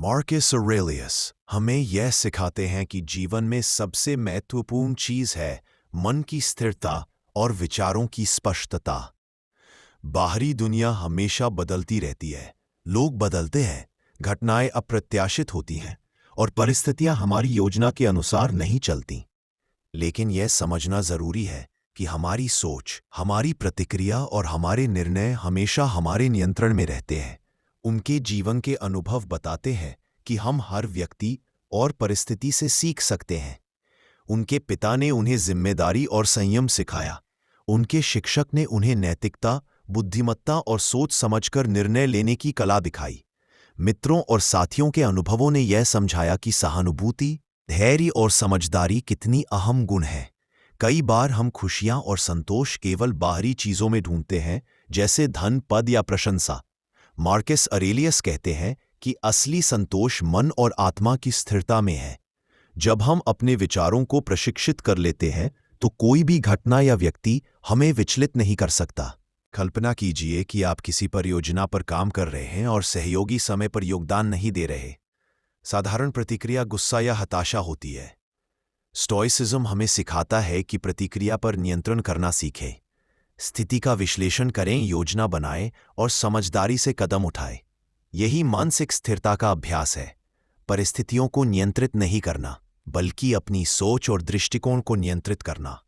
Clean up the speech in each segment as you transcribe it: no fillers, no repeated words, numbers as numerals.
Marcus Aurelius हमें यह सिखाते हैं कि जीवन में सबसे महत्वपूर्ण चीज है मन की स्थिरता और विचारों की स्पष्टता। बाहरी दुनिया हमेशा बदलती रहती है, लोग बदलते हैं, घटनाएं अप्रत्याशित होती हैं और परिस्थितियां हमारी योजना के अनुसार नहीं चलती। लेकिन यह समझना जरूरी है कि हमारी सोच, हमारी प्रतिक्रिया और हमारे निर्णय हमेशा हमारे नियंत्रण में रहते हैं। उनके जीवन के अनुभव बताते हैं कि हम हर व्यक्ति और परिस्थिति से सीख सकते हैं। उनके पिता ने उन्हें जिम्मेदारी और संयम सिखाया। उनके शिक्षक ने उन्हें नैतिकता, बुद्धिमत्ता और सोच समझकर निर्णय लेने की कला दिखाई। मित्रों और साथियों के अनुभवों ने यह समझाया कि सहानुभूति, धैर्य और समझदारी कितनी अहम गुण है। कई बार हम खुशियां और संतोष केवल बाहरी चीजों में ढूंढते हैं, जैसे धन, पद या प्रशंसा। मार्कस ऑरेलियस कहते हैं कि असली संतोष मन और आत्मा की स्थिरता में है। जब हम अपने विचारों को प्रशिक्षित कर लेते हैं तो कोई भी घटना या व्यक्ति हमें विचलित नहीं कर सकता। कल्पना कीजिए कि आप किसी परियोजना पर काम कर रहे हैं और सहयोगी समय पर योगदान नहीं दे रहे। साधारण प्रतिक्रिया गुस्सा या हताशा होती है। स्टोइसिज्म हमें सिखाता है कि प्रतिक्रिया पर नियंत्रण करना सीखें। स्थिति का विश्लेषण करें, योजना बनाएं और समझदारी से कदम उठाएं। यही मानसिक स्थिरता का अभ्यास है। परिस्थितियों को नियंत्रित नहीं करना, बल्कि अपनी सोच और दृष्टिकोण को नियंत्रित करना।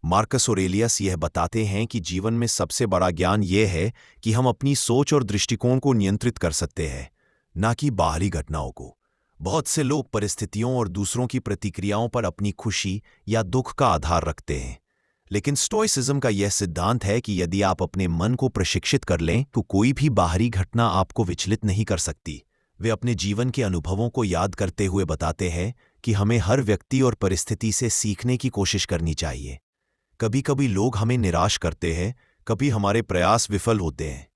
मार्कस ऑरेलियस यह बताते हैं कि जीवन में सबसे बड़ा ज्ञान यह है कि हम अपनी सोच और दृष्टिकोण को नियंत्रित कर सकते हैं, न कि बाहरी घटनाओं को। बहुत से लोग परिस्थितियों और दूसरों की प्रतिक्रियाओं पर अपनी खुशी या दुख का आधार रखते हैं। लेकिन स्टोइसिज्म का यह सिद्धांत है कि यदि आप अपने मन को प्रशिक्षित कर लें तो कोई भी बाहरी घटना आपको विचलित नहीं कर सकती। वे अपने जीवन के अनुभवों को याद करते हुए बताते हैं कि हमें हर व्यक्ति और परिस्थिति से सीखने की कोशिश करनी चाहिए। कभी कभी लोग हमें निराश करते हैं, कभी हमारे प्रयास विफल होते हैं।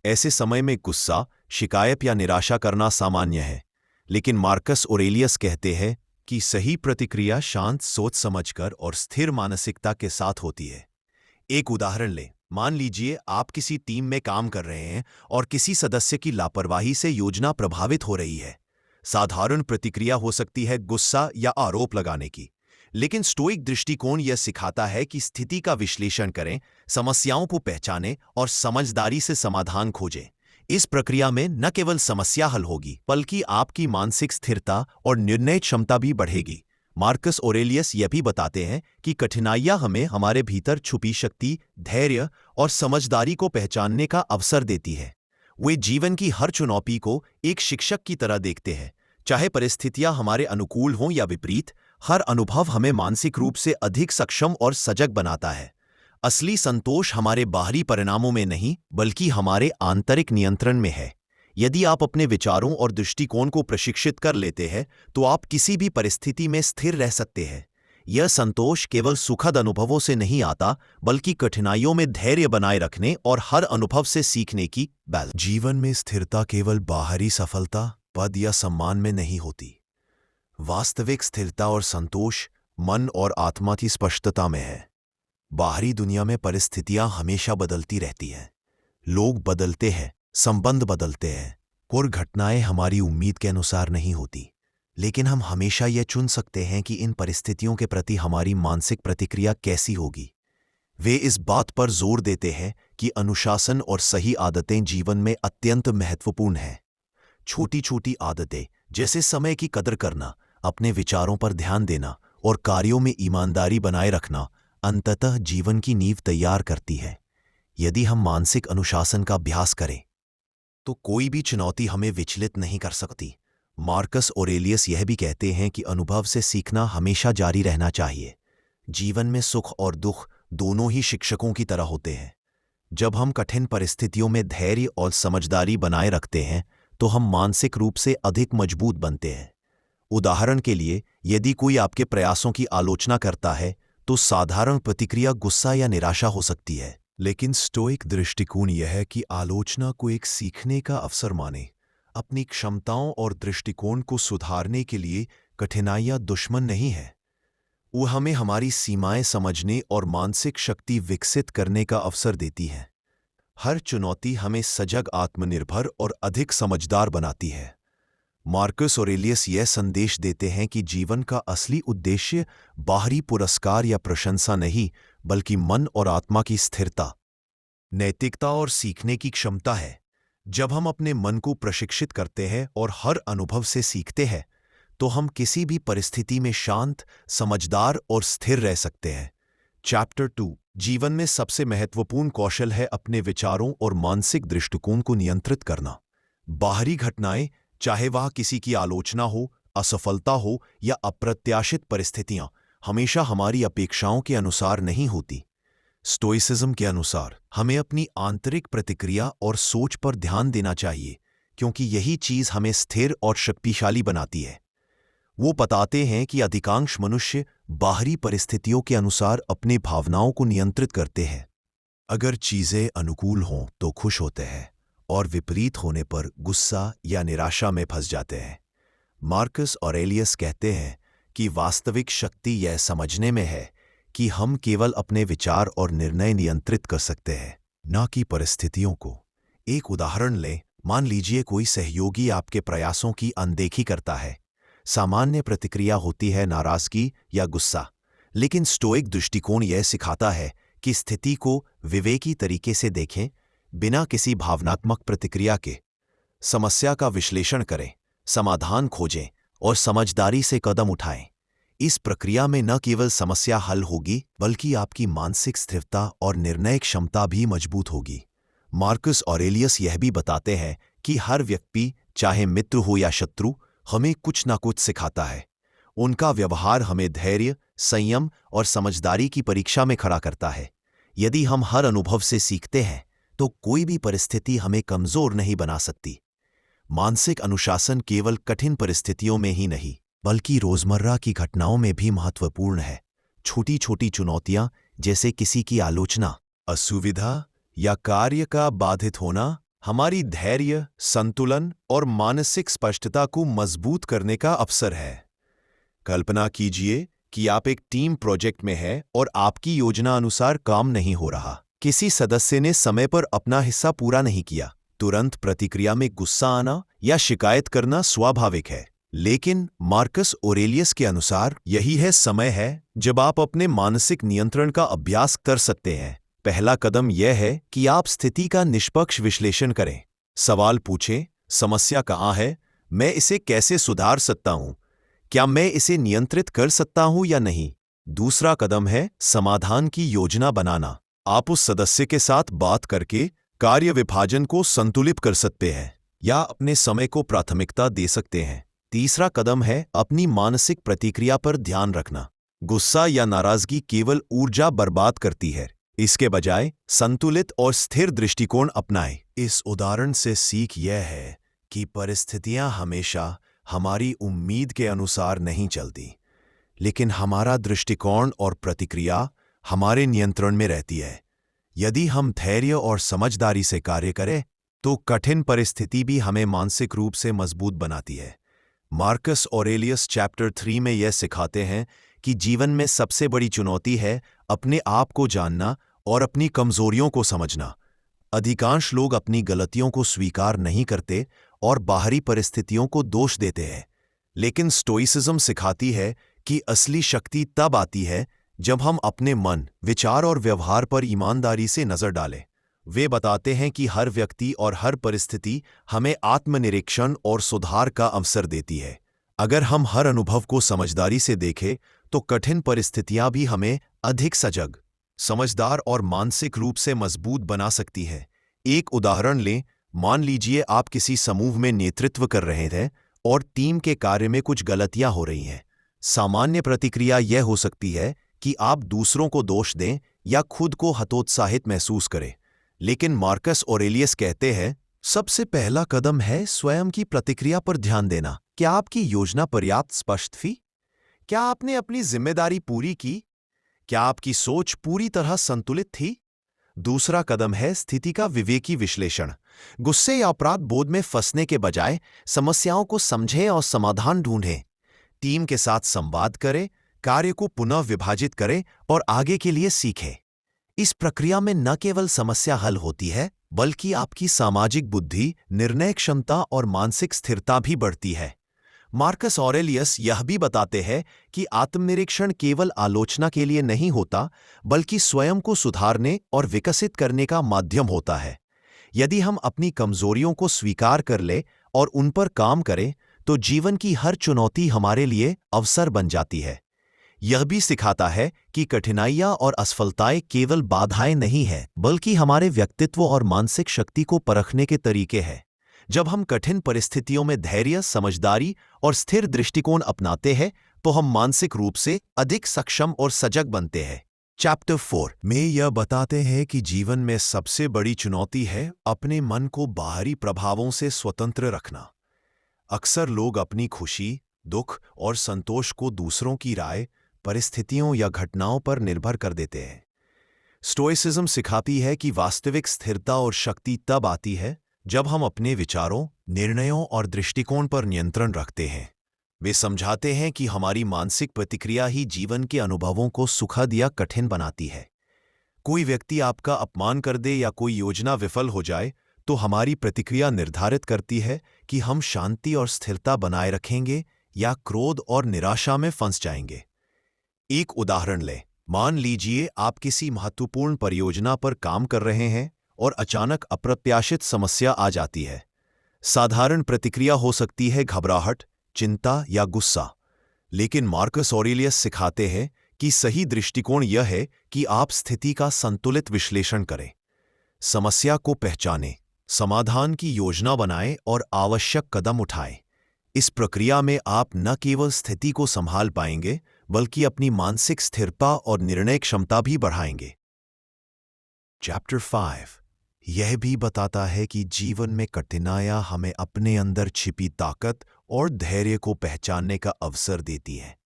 ऐसे समय में गुस्सा, शिकायत या निराशा करना सामान्य है। लेकिन मार्कस ऑरेलियस कहते हैं कि सही प्रतिक्रिया शांत सोच समझकर और स्थिर मानसिकता के साथ होती है। एक उदाहरण लें। मान लीजिए आप किसी टीम में काम कर रहे हैं और किसी सदस्य की लापरवाही से योजना प्रभावित हो रही है। साधारण प्रतिक्रिया हो सकती है गुस्सा या आरोप लगाने की। लेकिन स्टोइक दृष्टिकोण यह सिखाता है कि स्थिति का विश्लेषण करें, समस्याओं को पहचानें और समझदारी से समाधान खोजें। इस प्रक्रिया में न केवल समस्या हल होगी, बल्कि आपकी मानसिक स्थिरता और निर्णय क्षमता भी बढ़ेगी। मार्कस ऑरेलियस यह भी बताते हैं कि कठिनाइयां हमें हमारे भीतर छुपी शक्ति, धैर्य और समझदारी को पहचानने का अवसर देती है। वे जीवन की हर चुनौती को एक शिक्षक की तरह देखते हैं। चाहे परिस्थितियां हमारे अनुकूल हों या विपरीत, हर अनुभव हमें मानसिक रूप से अधिक सक्षम और सजग बनाता है। असली संतोष हमारे बाहरी परिणामों में नहीं, बल्कि हमारे आंतरिक नियंत्रण में है। यदि आप अपने विचारों और दृष्टिकोण को प्रशिक्षित कर लेते हैं तो आप किसी भी परिस्थिति में स्थिर रह सकते हैं। यह संतोष केवल सुखद अनुभवों से नहीं आता, बल्कि कठिनाइयों में धैर्य बनाए रखने और हर अनुभव से सीखने की बैलेंस। जीवन में स्थिरता केवल बाहरी सफलता, पद या सम्मान में नहीं होती। वास्तविक स्थिरता और संतोष मन और आत्मा की स्पष्टता में है। बाहरी दुनिया में परिस्थितियां हमेशा बदलती रहती हैं। लोग बदलते हैं, संबंध बदलते हैं और घटनाएं हमारी उम्मीद के अनुसार नहीं होती। लेकिन हम हमेशा यह चुन सकते हैं कि इन परिस्थितियों के प्रति हमारी मानसिक प्रतिक्रिया कैसी होगी। वे इस बात पर जोर देते हैं कि अनुशासन और सही आदतें जीवन में अत्यंत महत्वपूर्ण हैं। छोटी छोटी आदतें जैसे समय की कदर करना, अपने विचारों पर ध्यान देना और कार्यों में ईमानदारी बनाए रखना अंततः जीवन की नींव तैयार करती है। यदि हम मानसिक अनुशासन का अभ्यास करें तो कोई भी चुनौती हमें विचलित नहीं कर सकती। मार्कस ऑरेलियस यह भी कहते हैं कि अनुभव से सीखना हमेशा जारी रहना चाहिए। जीवन में सुख और दुख दोनों ही शिक्षकों की तरह होते हैं। जब हम कठिन परिस्थितियों में धैर्य और समझदारी बनाए रखते हैं तो हम मानसिक रूप से अधिक मजबूत बनते हैं। उदाहरण के लिए, यदि कोई आपके प्रयासों की आलोचना करता है तो साधारण प्रतिक्रिया गुस्सा या निराशा हो सकती है। लेकिन स्टोइक दृष्टिकोण यह है कि आलोचना को एक सीखने का अवसर माने। अपनी क्षमताओं और दृष्टिकोण को सुधारने के लिए कठिनाइयां दुश्मन नहीं है। वो हमें हमारी सीमाएं समझने और मानसिक शक्ति विकसित करने का अवसर देती है। हर चुनौती हमें सजग, आत्मनिर्भर और अधिक समझदार बनाती है। मार्कस ऑरेलियस यह संदेश देते हैं कि जीवन का असली उद्देश्य बाहरी पुरस्कार या प्रशंसा नहीं, बल्कि मन और आत्मा की स्थिरता, नैतिकता और सीखने की क्षमता है। जब हम अपने मन को प्रशिक्षित करते हैं और हर अनुभव से सीखते हैं, तो हम किसी भी परिस्थिति में शांत, समझदार और स्थिर रह सकते हैं। चैप्टर 2। जीवन में सबसे महत्वपूर्ण कौशल है अपने विचारों और मानसिक दृष्टिकोण को नियंत्रित करना। बाहरी घटनाएं, चाहे वह किसी की आलोचना हो, असफलता हो या अप्रत्याशित परिस्थितियां, हमेशा हमारी अपेक्षाओं के अनुसार नहीं होती। स्टोइसिज्म के अनुसार हमें अपनी आंतरिक प्रतिक्रिया और सोच पर ध्यान देना चाहिए, क्योंकि यही चीज हमें स्थिर और शक्तिशाली बनाती है। वो बताते हैं कि अधिकांश मनुष्य बाहरी परिस्थितियों के अनुसार अपनी भावनाओं को नियंत्रित करते हैं। अगर चीजें अनुकूल हों तो खुश होते हैं और विपरीत होने पर गुस्सा या निराशा में फंस जाते हैं। मार्कस ऑरेलियस कहते हैं कि वास्तविक शक्ति यह समझने में है कि हम केवल अपने विचार और निर्णय नियंत्रित कर सकते हैं, न कि परिस्थितियों को। एक उदाहरण लें, मान लीजिए कोई सहयोगी आपके प्रयासों की अनदेखी करता है। सामान्य प्रतिक्रिया होती है नाराजगी या गुस्सा, लेकिन स्टोइक दृष्टिकोण यह सिखाता है कि स्थिति को विवेकी तरीके से देखें, बिना किसी भावनात्मक प्रतिक्रिया के। समस्या का विश्लेषण करें, समाधान खोजें और समझदारी से कदम उठाएं। इस प्रक्रिया में न केवल समस्या हल होगी, बल्कि आपकी मानसिक स्थिरता और निर्णय क्षमता भी मजबूत होगी। मार्कस ऑरेलियस यह भी बताते हैं कि हर व्यक्ति, चाहे मित्र हो या शत्रु, हमें कुछ ना कुछ सिखाता है। उनका व्यवहार हमें धैर्य, संयम और समझदारी की परीक्षा में खड़ा करता है। यदि हम हर अनुभव से सीखते हैं, तो कोई भी परिस्थिति हमें कमजोर नहीं बना सकती। मानसिक अनुशासन केवल कठिन परिस्थितियों में ही नहीं, बल्कि रोजमर्रा की घटनाओं में भी महत्वपूर्ण है। छोटी छोटी चुनौतियां, जैसे किसी की आलोचना, असुविधा या कार्य का बाधित होना, हमारी धैर्य, संतुलन और मानसिक स्पष्टता को मजबूत करने का अवसर है। कल्पना कीजिए कि आप एक टीम प्रोजेक्ट में हैं और आपकी योजना अनुसार काम नहीं हो रहा। किसी सदस्य ने समय पर अपना हिस्सा पूरा नहीं किया। तुरंत प्रतिक्रिया में गुस्सा आना या शिकायत करना स्वाभाविक है, लेकिन मार्कस ऑरेलियस के अनुसार यही है समय है जब आप अपने मानसिक नियंत्रण का अभ्यास कर सकते हैं। पहला कदम यह है कि आप स्थिति का निष्पक्ष विश्लेषण करें। सवाल पूछें, समस्या कहाँ है, मैं इसे कैसे सुधार सकता हूँ, क्या मैं इसे नियंत्रित कर सकता हूँ या नहीं। दूसरा कदम है समाधान की योजना बनाना। आप उस सदस्य के साथ बात करके कार्य विभाजन को संतुलित कर सकते हैं या अपने समय को प्राथमिकता दे सकते हैं। तीसरा कदम है अपनी मानसिक प्रतिक्रिया पर ध्यान रखना। गुस्सा या नाराजगी केवल ऊर्जा बर्बाद करती है। इसके बजाय संतुलित और स्थिर दृष्टिकोण अपनाएं। इस उदाहरण से सीख यह है कि परिस्थितियां हमेशा हमारी उम्मीद के अनुसार नहीं चलती, लेकिन हमारा दृष्टिकोण और प्रतिक्रिया हमारे नियंत्रण में रहती है। यदि हम धैर्य और समझदारी से कार्य करें, तो कठिन परिस्थिति भी हमें मानसिक रूप से मजबूत बनाती है। मार्कस ऑरेलियस चैप्टर 3 में यह सिखाते हैं कि जीवन में सबसे बड़ी चुनौती है अपने आप को जानना और अपनी कमजोरियों को समझना। अधिकांश लोग अपनी गलतियों को स्वीकार नहीं करते और बाहरी परिस्थितियों को दोष देते हैं, लेकिन स्टोइसिज्म सिखाती है कि असली शक्ति तब आती है जब हम अपने मन, विचार और व्यवहार पर ईमानदारी से नजर डालें। वे बताते हैं कि हर व्यक्ति और हर परिस्थिति हमें आत्मनिरीक्षण और सुधार का अवसर देती है। अगर हम हर अनुभव को समझदारी से देखें, तो कठिन परिस्थितियां भी हमें अधिक सजग, समझदार और मानसिक रूप से मजबूत बना सकती है। एक उदाहरण लें, मान लीजिए आप किसी समूह में नेतृत्व कर रहे थे और टीम के कार्य में कुछ गलतियां हो रही हैं। सामान्य प्रतिक्रिया यह हो सकती है कि आप दूसरों को दोष दें या खुद को हतोत्साहित महसूस करें, लेकिन मार्कस ऑरेलियस कहते हैं, सबसे पहला कदम है स्वयं की प्रतिक्रिया पर ध्यान देना। क्या आपकी योजना पर्याप्त स्पष्ट थी? क्या आपने अपनी जिम्मेदारी पूरी की? क्या आपकी सोच पूरी तरह संतुलित थी? दूसरा कदम है स्थिति का विवेकी विश्लेषण। गुस्से या अपराध बोध में फंसने के बजाय समस्याओं को समझें और समाधान ढूंढें। टीम के साथ संवाद करें, कार्य को पुनः विभाजित करें और आगे के लिए सीखें। इस प्रक्रिया में न केवल समस्या हल होती है, बल्कि आपकी सामाजिक बुद्धि, निर्णय क्षमता और मानसिक स्थिरता भी बढ़ती है। मार्कस ऑरेलियस यह भी बताते हैं कि आत्मनिरीक्षण केवल आलोचना के लिए नहीं होता, बल्कि स्वयं को सुधारने और विकसित करने का माध्यम होता है। यदि हम अपनी कमजोरियों को स्वीकार कर ले और उन पर काम करें, तो जीवन की हर चुनौती हमारे लिए अवसर बन जाती है। यह भी सिखाता है कि कठिनाइयां और असफलताएं केवल बाधाएं नहीं हैं, बल्कि हमारे व्यक्तित्व और मानसिक शक्ति को परखने के तरीके हैं। जब हम कठिन परिस्थितियों में धैर्य, समझदारी और स्थिर दृष्टिकोण अपनाते हैं, तो हम मानसिक रूप से अधिक सक्षम और सजग बनते हैं। चैप्टर 4 में यह बताते हैं कि जीवन में सबसे बड़ी चुनौती है अपने मन को बाहरी प्रभावों से स्वतंत्र रखना। अक्सर लोग अपनी खुशी, दुख और संतोष को दूसरों की राय, परिस्थितियों या घटनाओं पर निर्भर कर देते हैं। स्टोइसिज्म सिखाती है कि वास्तविक स्थिरता और शक्ति तब आती है जब हम अपने विचारों, निर्णयों और दृष्टिकोण पर नियंत्रण रखते हैं। वे समझाते हैं कि हमारी मानसिक प्रतिक्रिया ही जीवन के अनुभवों को सुखद या कठिन बनाती है। कोई व्यक्ति आपका अपमान कर दे या कोई योजना विफल हो जाए, तो हमारी प्रतिक्रिया निर्धारित करती है कि हम शांति और स्थिरता बनाए रखेंगे या क्रोध और निराशा में फंस जाएंगे। एक उदाहरण लें। मान लीजिए आप किसी महत्वपूर्ण परियोजना पर काम कर रहे हैं और अचानक अप्रत्याशित समस्या आ जाती है। साधारण प्रतिक्रिया हो सकती है घबराहट, चिंता या गुस्सा। लेकिन मार्कस ऑरेलियस सिखाते हैं कि सही दृष्टिकोण यह है कि आप स्थिति का संतुलित विश्लेषण करें, समस्या को पहचानें, समाधान की योजना बनाएं और आवश्यक कदम उठाएं। इस प्रक्रिया में आप न केवल स्थिति को संभाल पाएंगे, बल्कि अपनी मानसिक स्थिरता और निर्णय क्षमता भी बढ़ाएंगे। चैप्टर 5 यह भी बताता है कि जीवन में कठिनाइयां हमें अपने अंदर छिपी ताकत और धैर्य को पहचानने का अवसर देती हैं।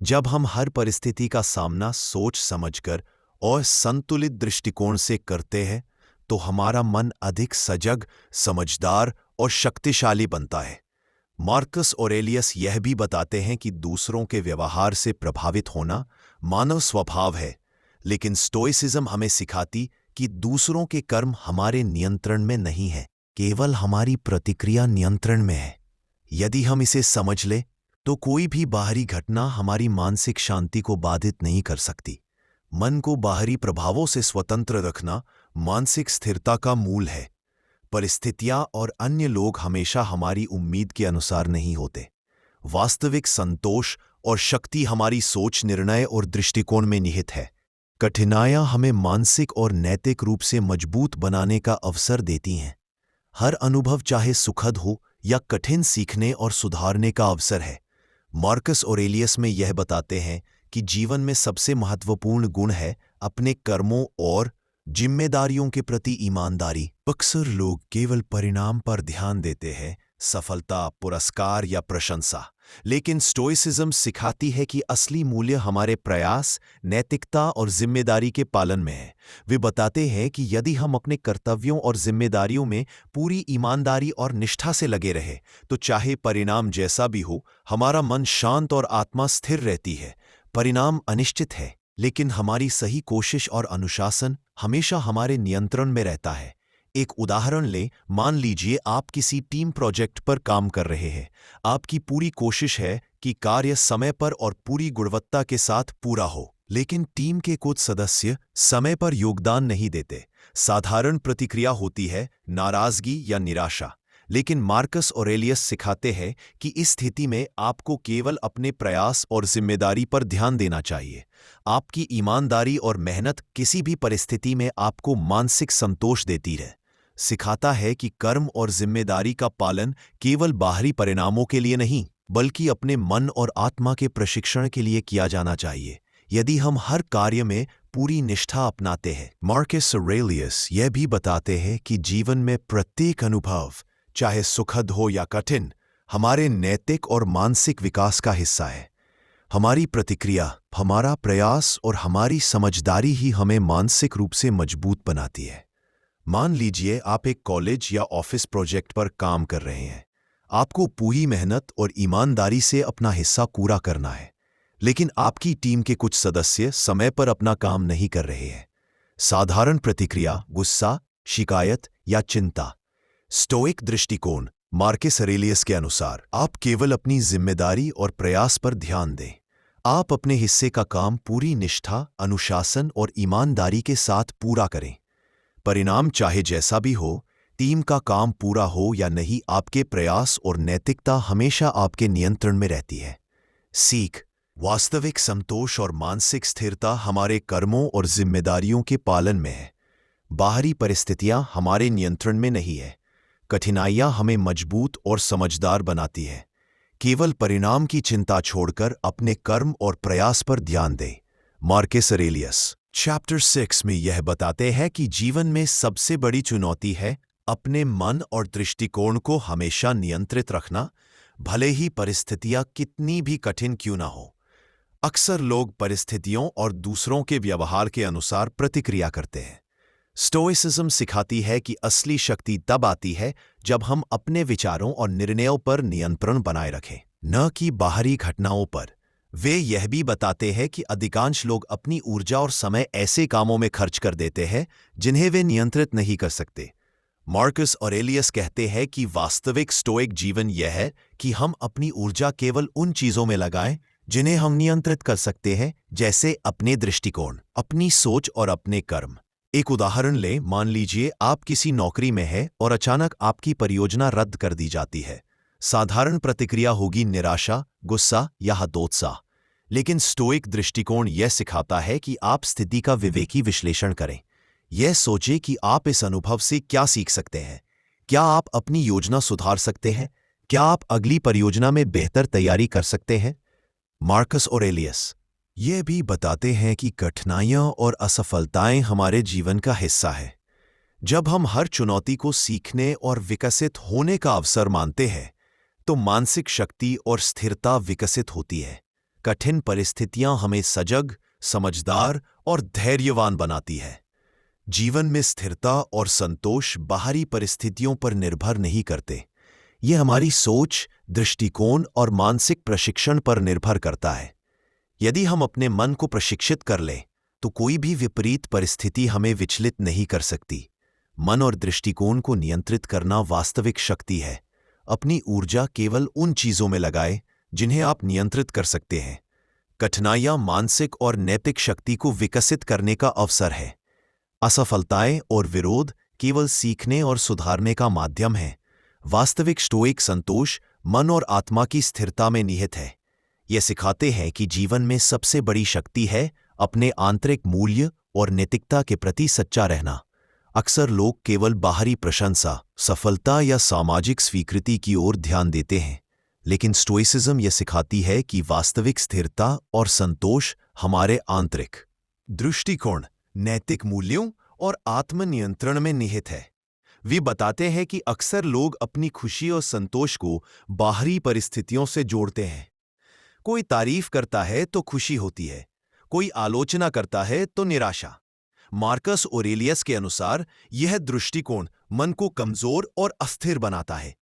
जब हम हर परिस्थिति का सामना सोच समझकर और संतुलित दृष्टिकोण से करते हैं, तो हमारा मन अधिक सजग, समझदार और शक्तिशाली बनता है। मार्कस ऑरेलियस यह भी बताते हैं कि दूसरों के व्यवहार से प्रभावित होना मानव स्वभाव है, लेकिन स्टोइसिज्म हमें सिखाती कि दूसरों के कर्म हमारे नियंत्रण में नहीं है, केवल हमारी प्रतिक्रिया नियंत्रण में है। यदि हम इसे समझ लें, तो कोई भी बाहरी घटना हमारी मानसिक शांति को बाधित नहीं कर सकती। मन को बाहरी प्रभावों से स्वतंत्र रखना मानसिक स्थिरता का मूल है। परिस्थितियां और अन्य लोग हमेशा हमारी उम्मीद के अनुसार नहीं होते। वास्तविक संतोष और शक्ति हमारी सोच, निर्णय और दृष्टिकोण में निहित है। कठिनाइयां हमें मानसिक और नैतिक रूप से मजबूत बनाने का अवसर देती हैं। हर अनुभव, चाहे सुखद हो या कठिन, सीखने और सुधारने का अवसर है। मार्कस ऑरेलियस में यह बताते हैं कि जीवन में सबसे महत्वपूर्ण गुण है अपने कर्मों और जिम्मेदारियों के प्रति ईमानदारी। अक्सर लोग केवल परिणाम पर ध्यान देते हैं, सफलता, पुरस्कार या प्रशंसा, लेकिन स्टोइसिज्म सिखाती है कि असली मूल्य हमारे प्रयास, नैतिकता और जिम्मेदारी के पालन में है। वे बताते हैं कि यदि हम अपने कर्तव्यों और जिम्मेदारियों में पूरी ईमानदारी और निष्ठा से लगे रहे, तो चाहे परिणाम जैसा भी हो, हमारा मन शांत और आत्मा स्थिर रहती है। परिणाम अनिश्चित है, लेकिन हमारी सही कोशिश और अनुशासन हमेशा हमारे नियंत्रण में रहता है। एक उदाहरण लें। मान लीजिए आप किसी टीम प्रोजेक्ट पर काम कर रहे हैं। आपकी पूरी कोशिश है कि कार्य समय पर और पूरी गुणवत्ता के साथ पूरा हो, लेकिन टीम के कुछ सदस्य समय पर योगदान नहीं देते। साधारण प्रतिक्रिया होती है नाराजगी या निराशा। लेकिन मार्कस ऑरेलियस सिखाते हैं कि इस स्थिति में आपको केवल अपने प्रयास और जिम्मेदारी पर ध्यान देना चाहिए। आपकी ईमानदारी और मेहनत किसी भी परिस्थिति में आपको मानसिक संतोष देती है। सिखाता है कि कर्म और जिम्मेदारी का पालन केवल बाहरी परिणामों के लिए नहीं, बल्कि अपने मन और आत्मा के प्रशिक्षण के लिए किया जाना चाहिए। यदि हम हर कार्य में पूरी निष्ठा अपनाते हैं। मार्कस ऑरेलियस यह भी बताते हैं कि जीवन में प्रत्येक अनुभव, चाहे सुखद हो या कठिन, हमारे नैतिक और मानसिक विकास का हिस्सा है। हमारी प्रतिक्रिया, हमारा प्रयास और हमारी समझदारी ही हमें मानसिक रूप से मजबूत बनाती है। मान लीजिए आप एक कॉलेज या ऑफिस प्रोजेक्ट पर काम कर रहे हैं। आपको पूरी मेहनत और ईमानदारी से अपना हिस्सा पूरा करना है, लेकिन आपकी टीम के कुछ सदस्य समय पर अपना काम नहीं कर रहे हैं। साधारण प्रतिक्रिया गुस्सा, शिकायत या चिंता। स्टोइक दृष्टिकोण मार्कस ऑरेलियस के अनुसार आप केवल अपनी जिम्मेदारी और प्रयास पर ध्यान दें। आप अपने हिस्से का काम पूरी निष्ठा, अनुशासन और ईमानदारी के साथ पूरा करें। परिणाम चाहे जैसा भी हो, टीम का काम पूरा हो या नहीं, आपके प्रयास और नैतिकता हमेशा आपके नियंत्रण में रहती है। सीख वास्तविक संतोष और मानसिक स्थिरता हमारे कर्मों और जिम्मेदारियों के पालन में है। बाहरी परिस्थितियां हमारे नियंत्रण में नहीं है। कठिनाइयां हमें मजबूत और समझदार बनाती है। केवल परिणाम की चिंता छोड़कर अपने कर्म और प्रयास पर ध्यान दें। मार्कस ऑरेलियस चैप्टर 6 में यह बताते हैं कि जीवन में सबसे बड़ी चुनौती है अपने मन और दृष्टिकोण को हमेशा नियंत्रित रखना, भले ही परिस्थितियां कितनी भी कठिन क्यों ना हो। अक्सर लोग परिस्थितियों और दूसरों के व्यवहार के अनुसार प्रतिक्रिया करते हैं। स्टोइसिज्म सिखाती है कि असली शक्ति तब आती है जब हम अपने विचारों और निर्णयों पर नियंत्रण बनाए रखें, न कि बाहरी घटनाओं पर। वे यह भी बताते हैं कि अधिकांश लोग अपनी ऊर्जा और समय ऐसे कामों में खर्च कर देते हैं जिन्हें वे नियंत्रित नहीं कर सकते। मार्कस ऑरेलियस कहते हैं कि वास्तविक स्टोइक जीवन यह है कि हम अपनी ऊर्जा केवल उन चीजों में लगाएं जिन्हें हम नियंत्रित कर सकते हैं, जैसे अपने दृष्टिकोण, अपनी सोच और अपने कर्म। एक उदाहरण लें, मान लीजिए आप किसी नौकरी में हैं और अचानक आपकी परियोजना रद्द कर दी जाती है। साधारण प्रतिक्रिया होगी निराशा, गुस्सा या हतोत्साह। लेकिन स्टोइक दृष्टिकोण यह सिखाता है कि आप स्थिति का विवेकी विश्लेषण करें। यह सोचें कि आप इस अनुभव से क्या सीख सकते हैं। क्या आप अपनी योजना सुधार सकते हैं? क्या आप अगली परियोजना में बेहतर तैयारी कर सकते हैं? मार्कस ऑरेलियस यह भी बताते हैं कि कठिनाइयां और असफलताएं हमारे जीवन का हिस्सा है। जब हम हर चुनौती को सीखने और विकसित होने का अवसर मानते हैं, तो मानसिक शक्ति और स्थिरता विकसित होती है। कठिन परिस्थितियां हमें सजग, समझदार और धैर्यवान बनाती है। जीवन में स्थिरता और संतोष बाहरी परिस्थितियों पर निर्भर नहीं करते। ये हमारी सोच, दृष्टिकोण और मानसिक प्रशिक्षण पर निर्भर करता है। यदि हम अपने मन को प्रशिक्षित कर लें, तो कोई भी विपरीत परिस्थिति हमें विचलित नहीं कर सकती। मन और दृष्टिकोण को नियंत्रित करना वास्तविक शक्ति है। अपनी ऊर्जा केवल उन चीजों में लगाएं जिन्हें आप नियंत्रित कर सकते हैं। कठिनाइयां मानसिक और नैतिक शक्ति को विकसित करने का अवसर है। असफलताएं और विरोध केवल सीखने और सुधारने का माध्यम है। वास्तविक स्टोइक संतोष मन और आत्मा की स्थिरता में निहित है। ये सिखाते हैं कि जीवन में सबसे बड़ी शक्ति है अपने आंतरिक मूल्य और नैतिकता के प्रति सच्चा रहना। अक्सर लोग केवल बाहरी प्रशंसा, सफलता या सामाजिक स्वीकृति की ओर ध्यान देते हैं, लेकिन स्टोइसिज्म यह सिखाती है कि वास्तविक स्थिरता और संतोष हमारे आंतरिक दृष्टिकोण, नैतिक मूल्यों और आत्मनियंत्रण में निहित है। वे बताते हैं कि अक्सर लोग अपनी खुशी और संतोष को बाहरी परिस्थितियों से जोड़ते हैं। कोई तारीफ करता है तो खुशी होती है, कोई आलोचना करता है तो निराशा। मार्कस ऑरेलियस के अनुसार यह दृष्टिकोण मन को कमजोर और अस्थिर बनाता है।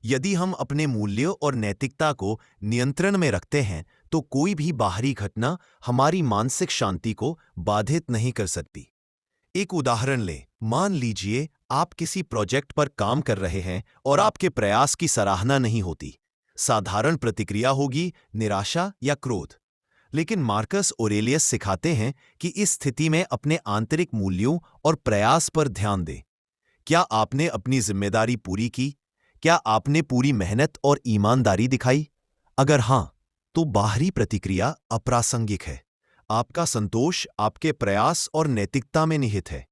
यदि हम अपने मूल्यों और नैतिकता को नियंत्रण में रखते हैं, तो कोई भी बाहरी घटना हमारी मानसिक शांति को बाधित नहीं कर सकती। एक उदाहरण लें, मान लीजिए आप किसी प्रोजेक्ट पर काम कर रहे हैं और आपके प्रयास की सराहना नहीं होती। साधारण प्रतिक्रिया होगी निराशा या क्रोध। लेकिन मार्कस ऑरेलियस सिखाते हैं कि इस स्थिति में अपने आंतरिक मूल्यों और प्रयास पर ध्यान दें। क्या आपने अपनी जिम्मेदारी पूरी की? क्या आपने पूरी मेहनत और ईमानदारी दिखाई? अगर हां, तो बाहरी प्रतिक्रिया अप्रासंगिक है। आपका संतोष आपके प्रयास और नैतिकता में निहित है।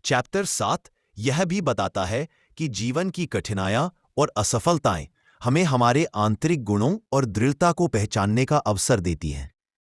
चैप्टर 7 यह भी बताता है कि जीवन की कठिनाइयां और असफलताएं हमें हमारे आंतरिक गुणों और दृढ़ता को पहचानने का अवसर देती हैं।